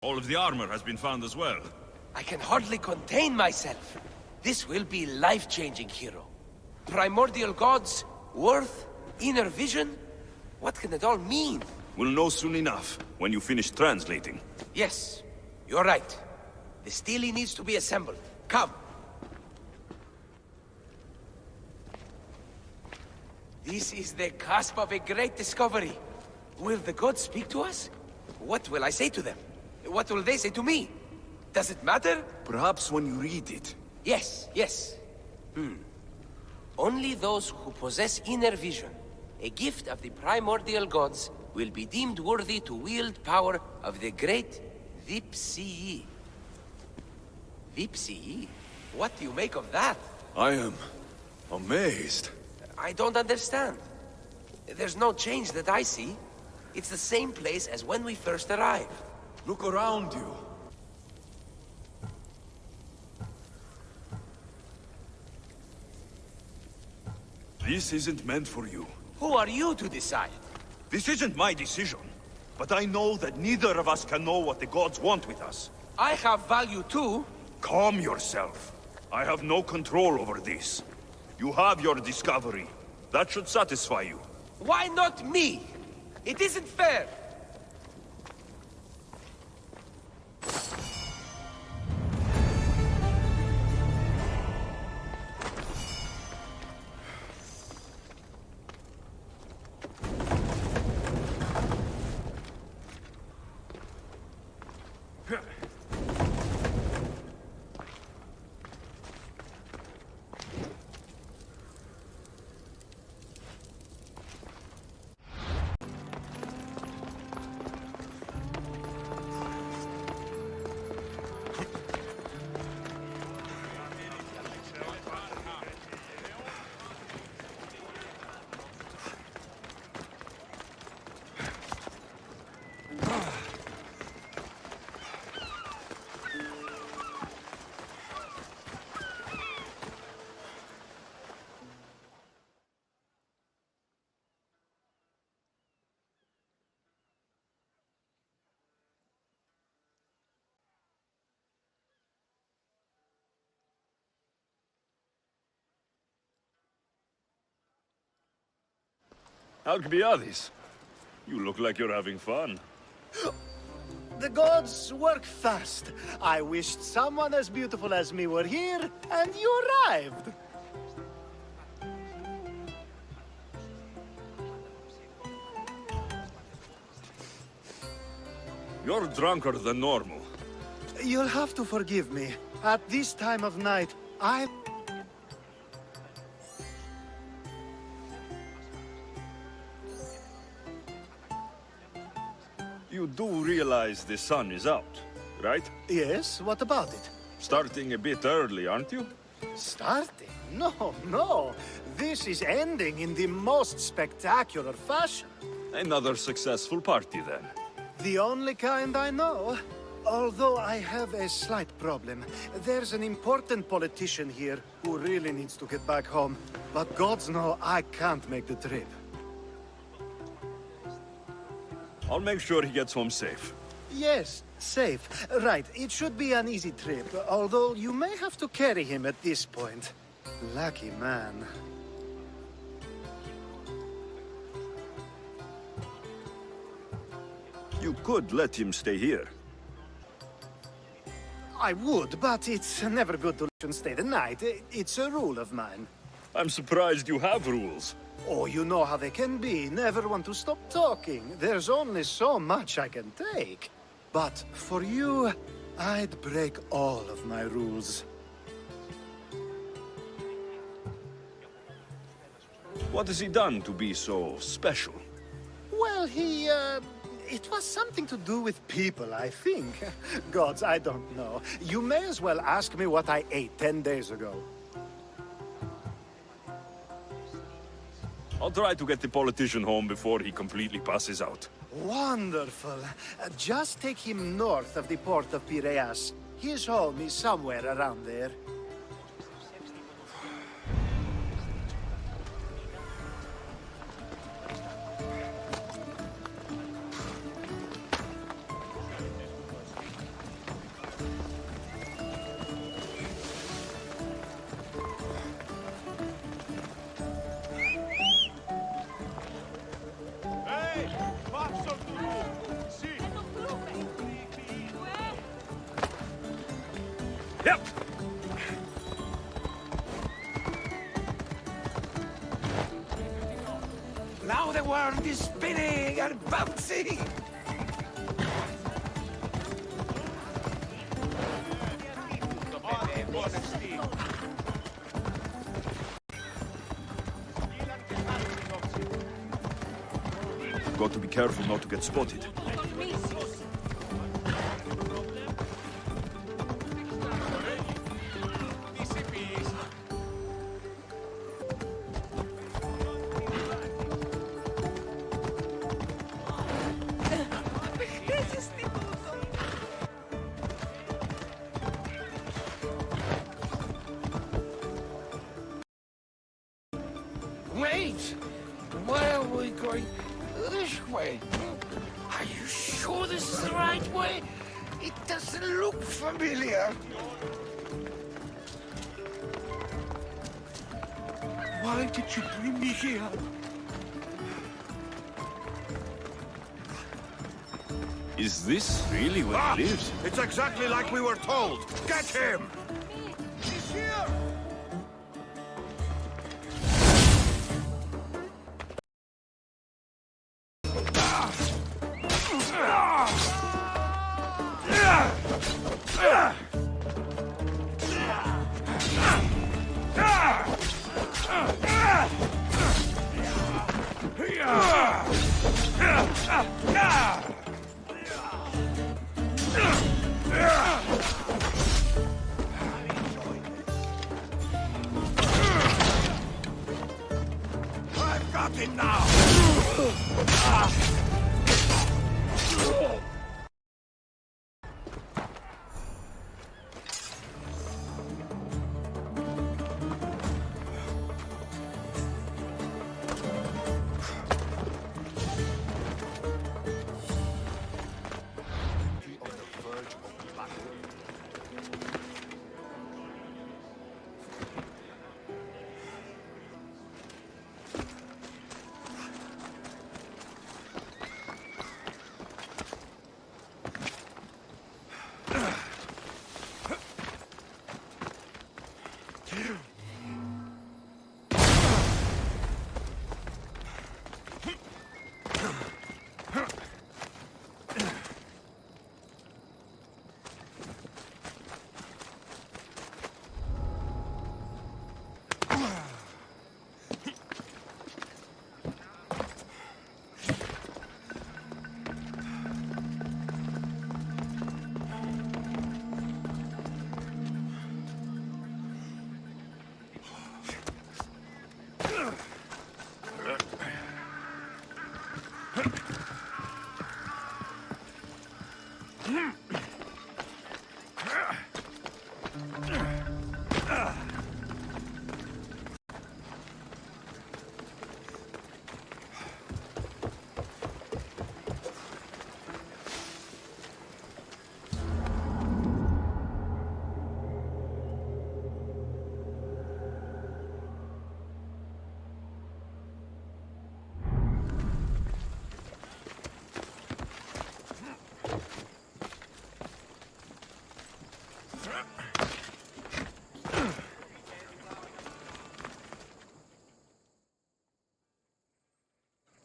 All of the armor has been found as well. I can hardly contain myself. This will be life-changing, hero. Primordial gods, worth, inner vision. What can it all mean? We'll know soon enough, when you finish translating. Yes, you're right. The stele needs to be assembled. Come. This is the cusp of a great discovery. Will the gods speak to us? What will I say to them? What will they say to me? Does it matter? Perhaps when you read it. Yes. Only those who possess inner vision, a gift of the primordial gods, will be deemed worthy to wield power of the great Vipsii. Vipsii? What do you make of that? I am amazed. I don't understand. There's no change that I see. It's the same place as when we first arrived. Look around you. This isn't meant for you. Who are you to decide? This isn't my decision. But I know that neither of us can know what the gods want with us. I have value too. Calm yourself. I have no control over this. You have your discovery. That should satisfy you. Why not me? It isn't fair. Alcbiades, you look like you're having fun. The gods work fast. I wished someone as beautiful as me were here, and you arrived. You're drunker than normal. You'll have to forgive me. At this time of night, You do realize the sun is out, right? Yes, what about it? Starting a bit early, aren't you? Starting? No. This is ending in the most spectacular fashion. Another successful party, then. The only kind I know. Although I have a slight problem. There's an important politician here who really needs to get back home. But gods know I can't make the trip. I'll make sure he gets home safe. Yes, safe. Right, it should be an easy trip, although you may have to carry him at this point. Lucky man. You could let him stay here. I would, but it's never good to stay the night. It's a rule of mine. I'm surprised you have rules. Oh, you know how they can be. Never want to stop talking. There's only so much I can take. But for you, I'd break all of my rules. What has he done to be so special? Well, it was something to do with people, I think. Gods, I don't know. You may as well ask me what I ate 10 days ago. I'll try to get the politician home before he completely passes out. Wonderful. Just take him north of the port of Piraeus. His home is somewhere around there. Yep. Now the world is spinning and bouncing! Got to be careful not to get spotted. Wait! Why are we going this way? Are you sure this is the right way? It doesn't look familiar. Why did you bring me here? Is this really where he lives? It's exactly like we were told. Get him! He's here! I've got him now!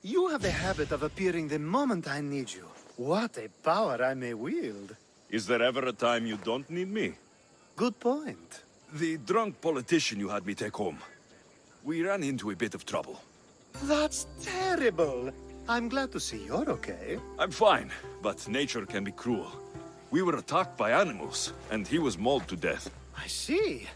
You have the habit of appearing the moment I need you. What a power I may wield. Is there ever a time you don't need me? Good point. The drunk politician you had me take home. We ran into a bit of trouble. That's terrible. I'm glad to see you're okay. I'm fine, but nature can be cruel. We were attacked by animals, and he was mauled to death. I see.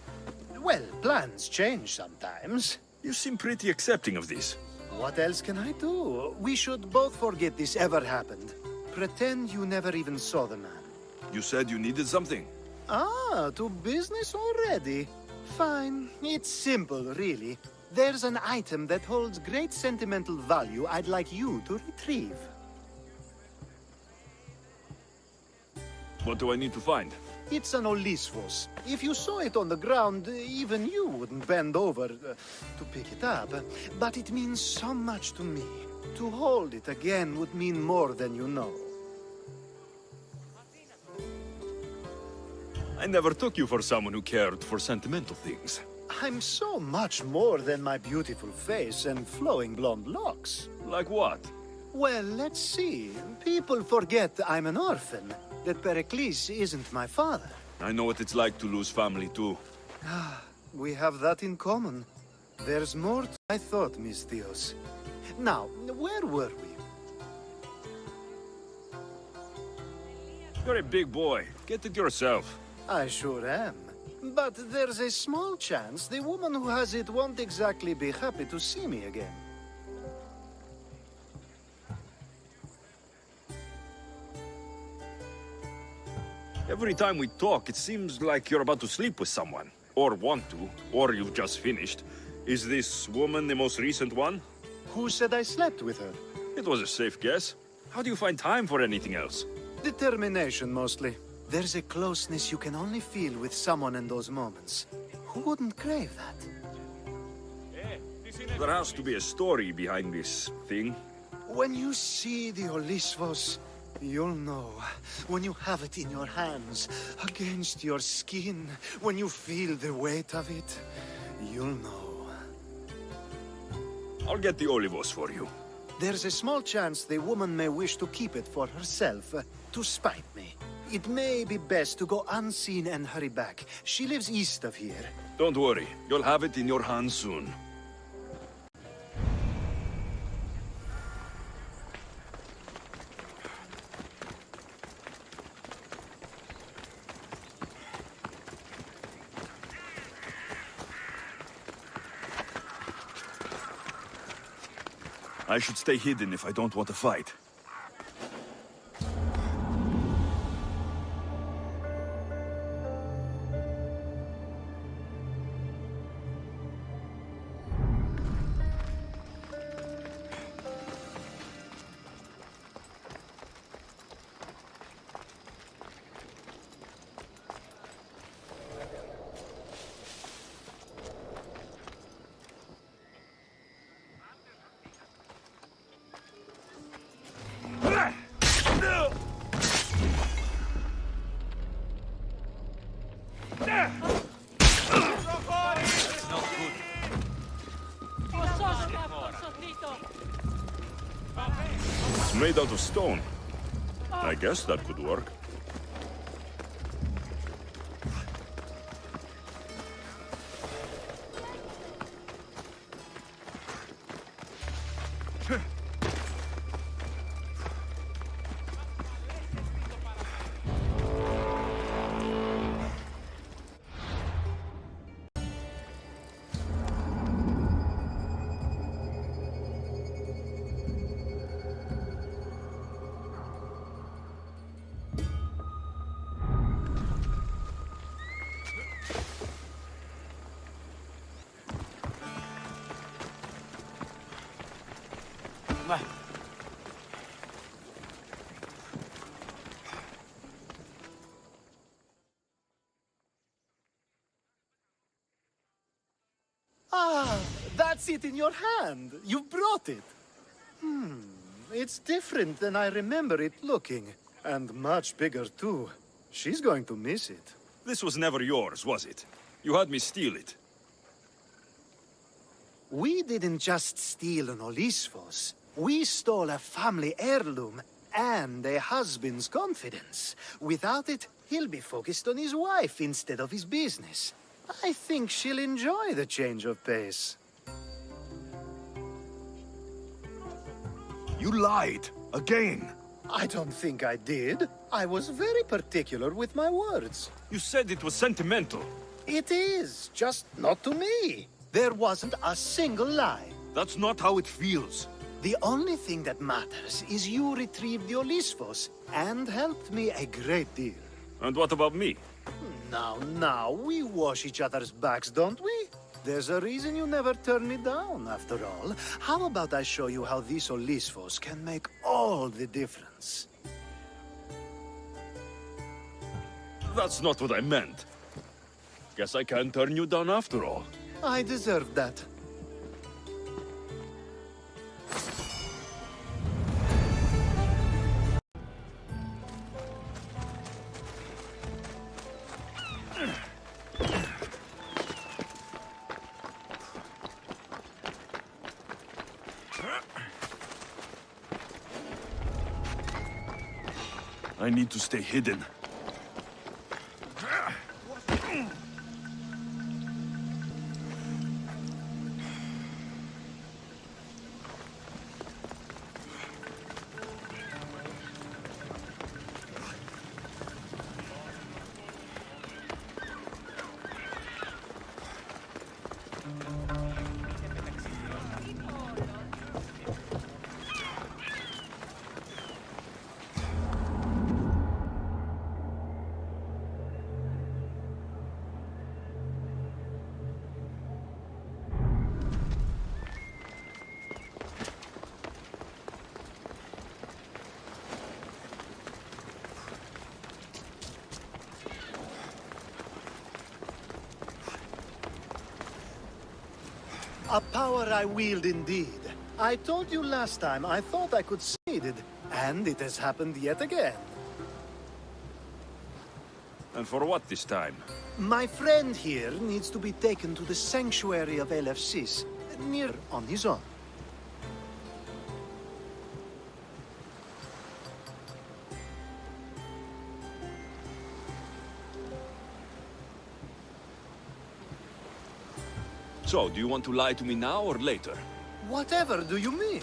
Well, plans change sometimes. You seem pretty accepting of this. What else can I do? We should both forget this ever happened. Pretend you never even saw the man. You said you needed something. Ah, to business already? Fine. It's simple, really. There's an item that holds great sentimental value I'd like you to retrieve. What do I need to find? It's an Olisvos. If you saw it on the ground, even you wouldn't bend over to pick it up. But it means so much to me. To hold it again would mean more than you know. I never took you for someone who cared for sentimental things. I'm so much more than my beautiful face and flowing blonde locks. Like what? Well, let's see. People forget I'm an orphan, that Pericles isn't my father. I know what it's like to lose family too. We have that in common. There's more to I thought, Miss Theos. Now, where were we? You're a big boy. Get it yourself. I sure am. But there's a small chance the woman who has it won't exactly be happy to see me again. Every time we talk, it seems like you're about to sleep with someone. Or want to. Or you've just finished. Is this woman the most recent one? Who said I slept with her? It was a safe guess. How do you find time for anything else? Determination, mostly. There's a closeness you can only feel with someone in those moments. Who wouldn't crave that? There has to be a story behind this thing. When you see the Olisvos, you'll know. When you have it in your hands, against your skin, when you feel the weight of it, you'll know. I'll get the olivos for you. There's a small chance the woman may wish to keep it for herself, to spite me. It may be best to go unseen and hurry back. She lives east of here. Don't worry. You'll have it in your hands soon. I should stay hidden if I don't want to fight. It's made out of stone. I guess that could work. Ah, that's it in your hand. You brought it. It's different than I remember it looking. And much bigger, too. She's going to miss it. This was never yours, was it? You had me steal it. We didn't just steal an Olisvos. We stole a family heirloom and a husband's confidence. Without it, he'll be focused on his wife instead of his business. I think she'll enjoy the change of pace. You lied. Again. I don't think I did. I was very particular with my words. You said it was sentimental. It is, just not to me. There wasn't a single lie. That's not how it feels. The only thing that matters is you retrieved the Olisvos and helped me a great deal. And what about me? Now, we wash each other's backs, don't we? There's a reason you never turn me down, after all. How about I show you how these Olisvos can make all the difference? That's not what I meant. Guess I can't turn you down after all. I deserve that. I need to stay hidden. A power I wield indeed. I told you last time I thought I could succeed, and it has happened yet again. And for what this time? My friend here needs to be taken to the sanctuary of Assasin, near on his own. So, do you want to lie to me now or later? Whatever do you mean?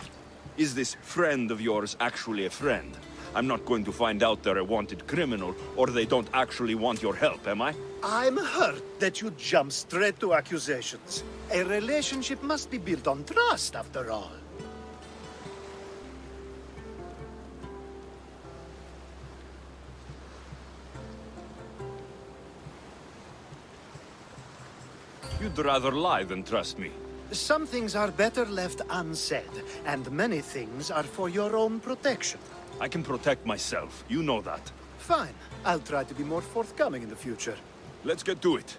Is this friend of yours actually a friend? I'm not going to find out they're a wanted criminal, or they don't actually want your help, am I? I'm hurt that you jump straight to accusations. A relationship must be built on trust, after all. You'd rather lie than trust me. Some things are better left unsaid, and many things are for your own protection. I can protect myself, you know that. Fine. I'll try to be more forthcoming in the future. Let's get to it.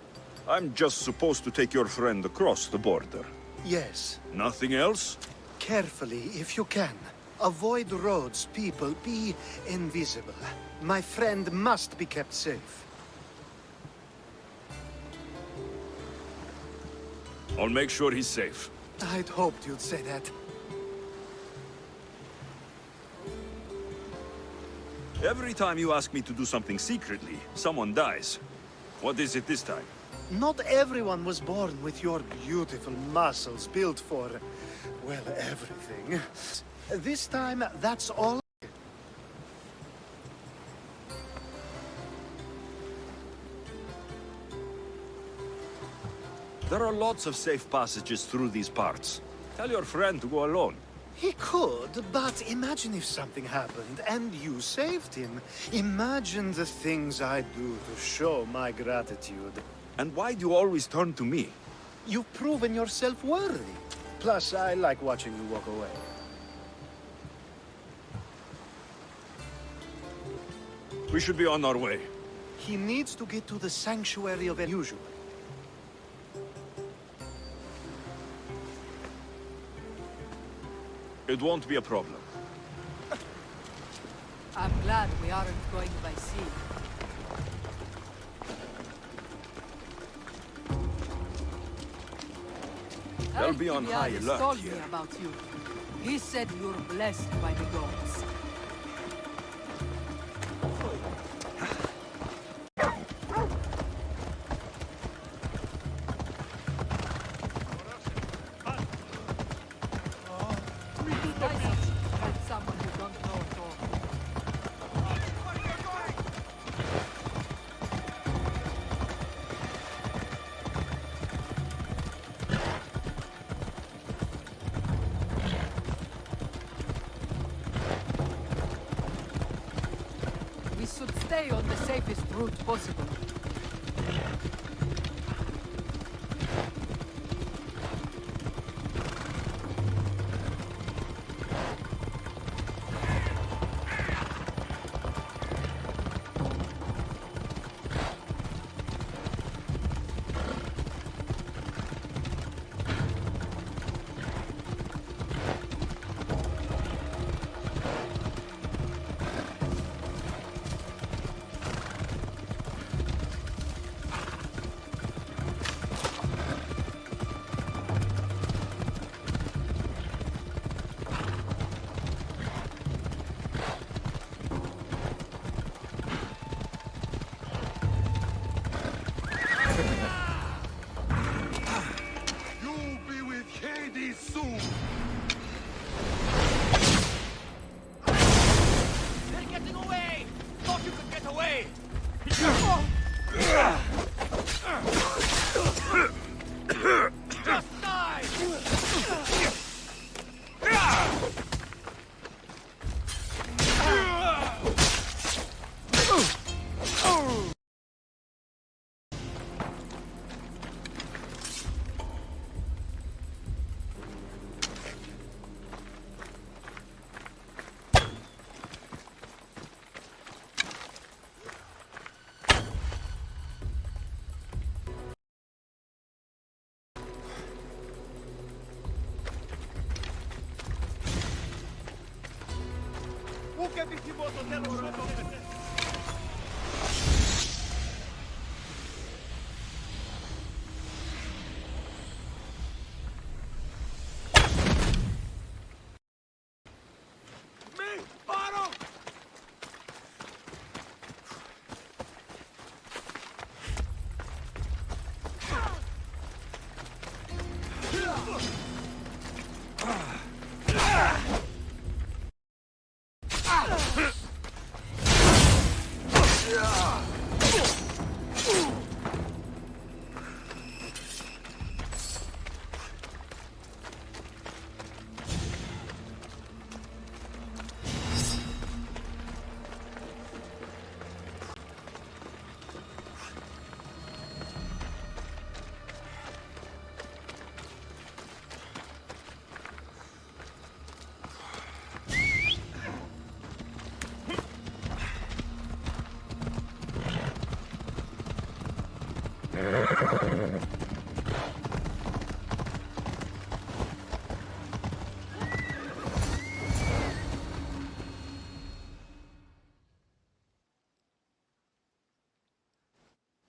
I'm just supposed to take your friend across the border. Yes. Nothing else? Carefully, if you can. Avoid roads, people, be invisible. My friend must be kept safe. I'll make sure he's safe. I'd hoped you'd say that. Every time you ask me to do something secretly, someone dies. What is it this time? Not everyone was born with your beautiful muscles built for, well, everything. This time, that's all. There are lots of safe passages through these parts. Tell your friend to go alone. He could, but imagine if something happened and you saved him. Imagine the things I'd do to show my gratitude. And why do you always turn to me? You've proven yourself worthy. Plus, I like watching you walk away. We should be on our way. He needs to get to the sanctuary of unusual. It won't be a problem. I'm glad we aren't going by sea. They'll be on high Alcibiades alert told here. me about you. He said you're blessed by the gods. Someone who don't know at all. We should stay on the safest route possible.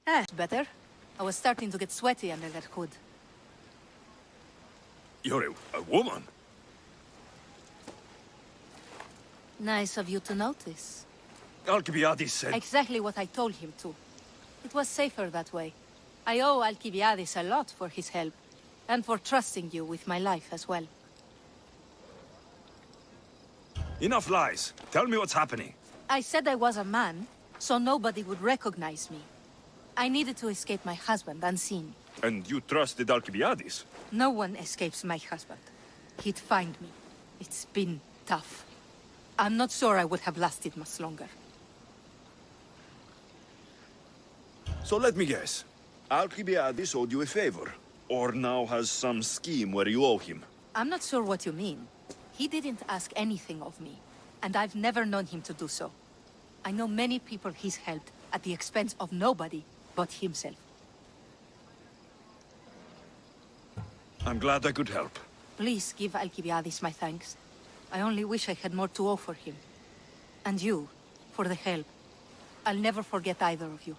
That's better. I was starting to get sweaty under that hood. You're a woman. Nice of you to notice. Alcibiades said... Exactly what I told him to. It was safer that way. I owe Alcibiades a lot for his help, and for trusting you with my life as well. Enough lies. Tell me what's happening. I said I was a man, so nobody would recognize me. I needed to escape my husband unseen. And you trusted Alcibiades? No one escapes my husband. He'd find me. It's been tough. I'm not sure I would have lasted much longer. So let me guess. Alcibiades owed you a favor, or now has some scheme where you owe him. I'm not sure what you mean. He didn't ask anything of me, and I've never known him to do so. I know many people he's helped at the expense of nobody but himself. I'm glad I could help. Please give Alcibiades my thanks. I only wish I had more to offer him. And you, for the help. I'll never forget either of you.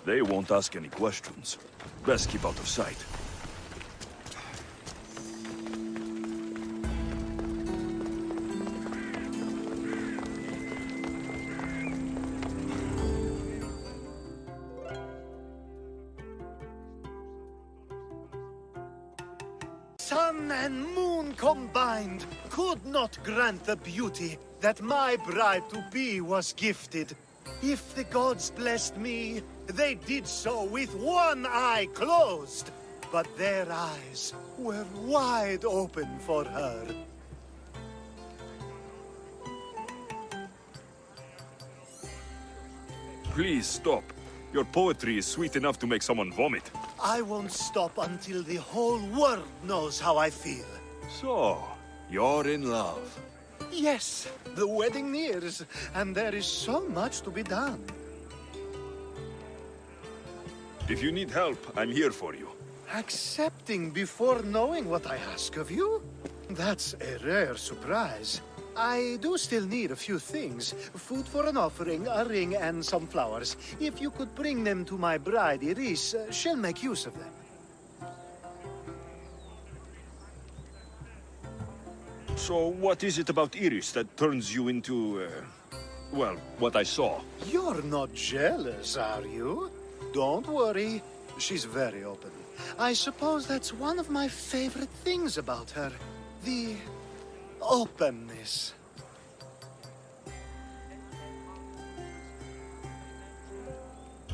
They won't ask any questions. Best keep out of sight. Sun and moon combined could not grant the beauty that my bride-to-be was gifted. If the gods blessed me, they did so with one eye closed. But their eyes were wide open for her. Please stop. Your poetry is sweet enough to make someone vomit. I won't stop until the whole world knows how I feel. So, you're in love. Yes, the wedding nears, and there is so much to be done. If you need help, I'm here for you. Accepting before knowing what I ask of you? That's a rare surprise. I do still need a few things. Food for an offering, a ring, and some flowers. If you could bring them to my bride, Iris, she'll make use of them. So, what is it about Iris that turns you into, well, what I saw? You're not jealous, are you? Don't worry. She's very open. I suppose that's one of my favorite things about her. The openness.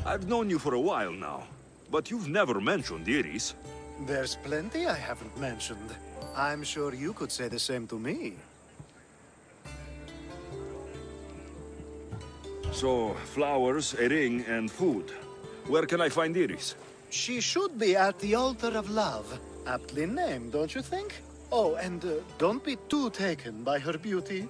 I've known you for a while now, but you've never mentioned Iris. There's plenty I haven't mentioned. I'm sure you could say the same to me. So, flowers, a ring, and food. Where can I find Iris? She should be at the altar of love. Aptly named, don't you think? Oh, and don't be too taken by her beauty.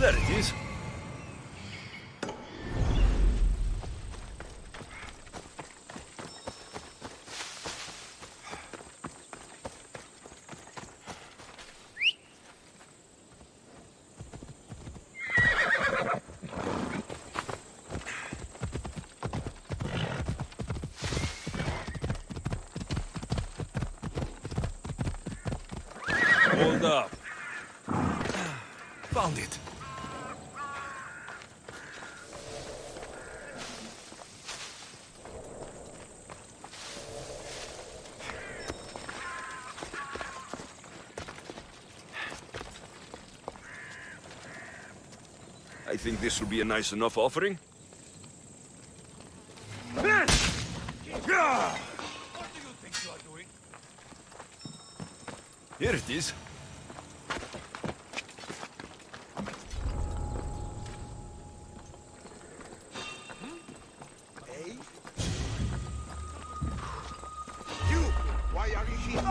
There it is. Hold up. Found it. I think this will be a nice enough offering. What do you think you are doing? Here it is. Hey? You! Why are you here?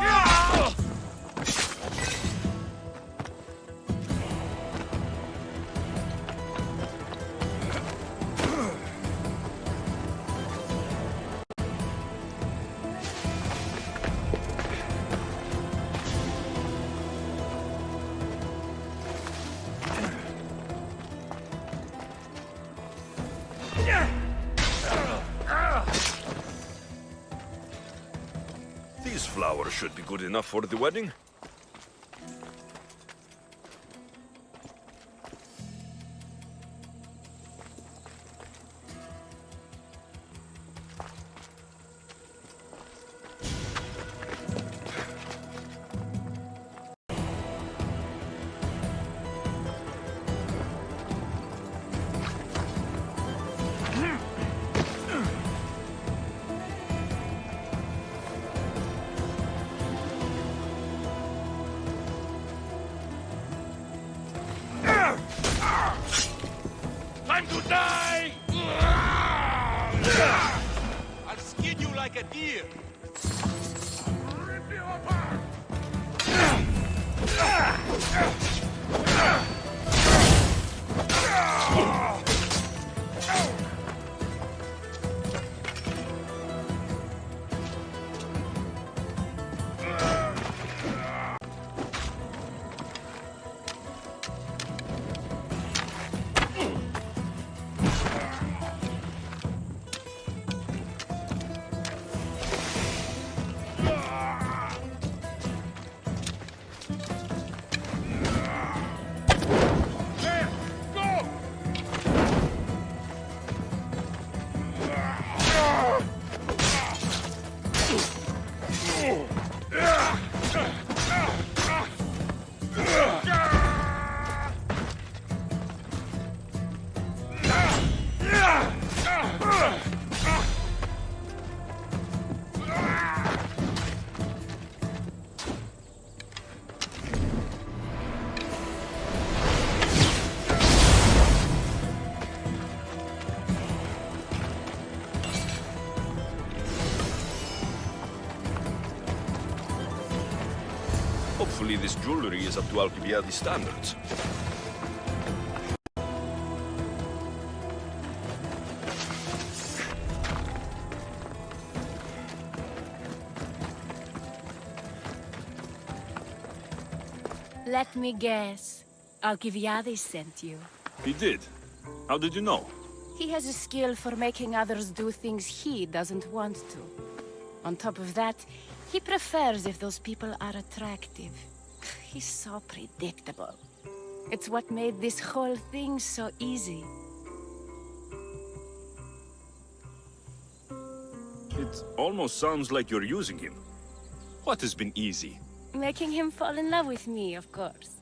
These flowers should be good enough for the wedding. Time to die! I'll skin you like a deer. Rip you apart! Hopefully this jewelry is up to Alcibiades standards. Let me guess. Alcibiades sent you. He did. How did you know? He has a skill for making others do things he doesn't want to. On top of that, he prefers if those people are attractive. He's so predictable. It's what made this whole thing so easy. It almost sounds like you're using him. What has been easy? Making him fall in love with me, of course.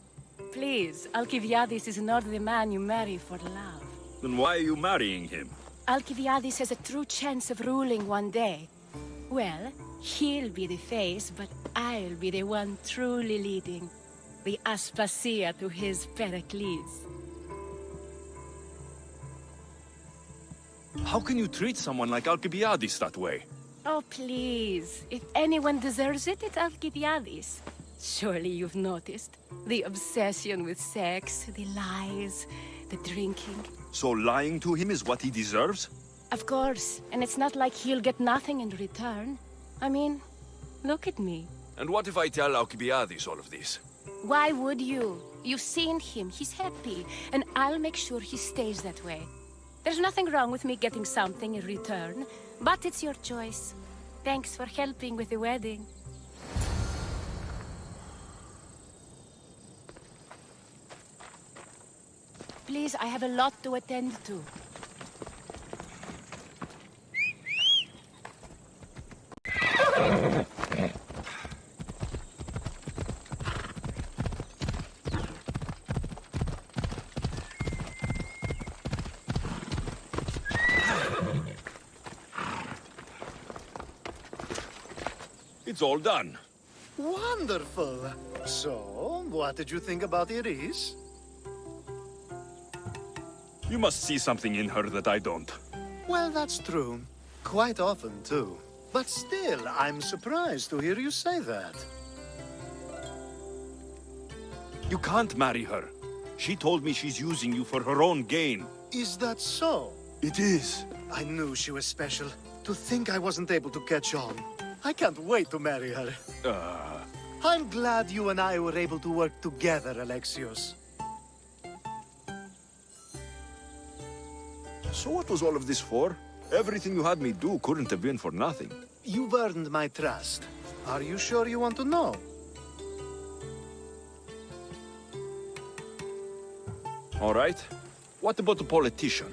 Please, Alcibiades is not the man you marry for love. Then why are you marrying him? Alcibiades has a true chance of ruling one day. Well, he'll be the face, but I'll be the one truly leading. The Aspasia to his Pericles. How can you treat someone like Alcibiades that way? Oh, please. If anyone deserves it, it's Alcibiades. Surely you've noticed. The obsession with sex, the lies, the drinking. So lying to him is what he deserves? Of course. And it's not like he'll get nothing in return. I mean, look at me. And what if I tell Alcibiades all of this? Why would you? You've seen him. He's happy. And I'll make sure he stays that way. There's nothing wrong with me getting something in return. But it's your choice. Thanks for helping with the wedding. Please, I have a lot to attend to. It's all done. Wonderful. So, what did you think about Iris? You must see something in her that I don't. Well, that's true. Quite often, too. But still, I'm surprised to hear you say that. You can't marry her. She told me she's using you for her own gain. Is that so? It is. I knew she was special. To think I wasn't able to catch on. I can't wait to marry her. I'm glad you and I were able to work together, Alexios. So what was all of this for? Everything you had me do couldn't have been for nothing. You've earned my trust. Are you sure you want to know? All right. What about the politician?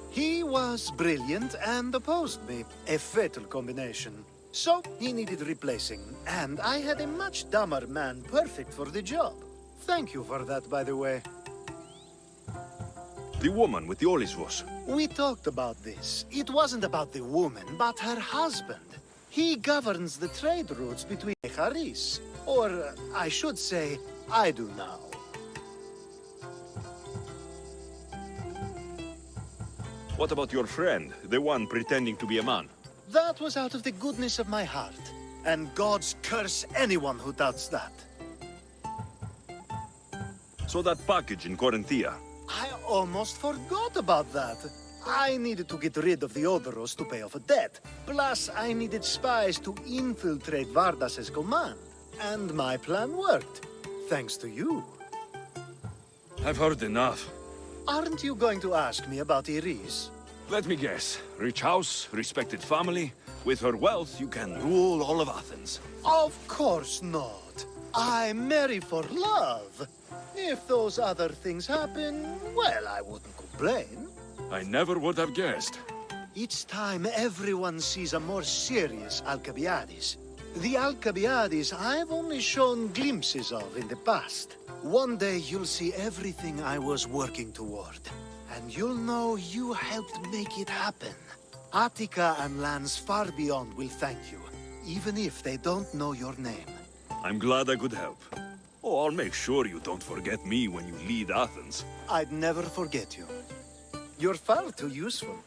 He was brilliant and opposed me. A fatal combination. So, he needed replacing, and I had a much dumber man perfect for the job. Thank you for that, by the way. The woman with the Olyssvos. We talked about this. It wasn't about the woman, but her husband. He governs the trade routes between Charis. Or, I should say, I do now. What about your friend, the one pretending to be a man? That was out of the goodness of my heart. And God's curse anyone who doubts that. So that package in Corinthia. I almost forgot about that. I needed to get rid of the Odoros to pay off a debt. Plus, I needed spies to infiltrate Vardas's command. And my plan worked. Thanks to you. I've heard enough. Aren't you going to ask me about Iris? Let me guess. Rich house, respected family. With her wealth, you can rule all of Athens. Of course not. I marry for love. If those other things happen, well, I wouldn't complain. I never would have guessed. Each time everyone sees a more serious Alcibiades. The Alcibiades I've only shown glimpses of in the past. One day you'll see everything I was working toward. And you'll know you helped make it happen. Attica and lands far beyond will thank you, even if they don't know your name. I'm glad I could help. Oh, I'll make sure you don't forget me when you lead Athens. I'd never forget you. You're far too useful.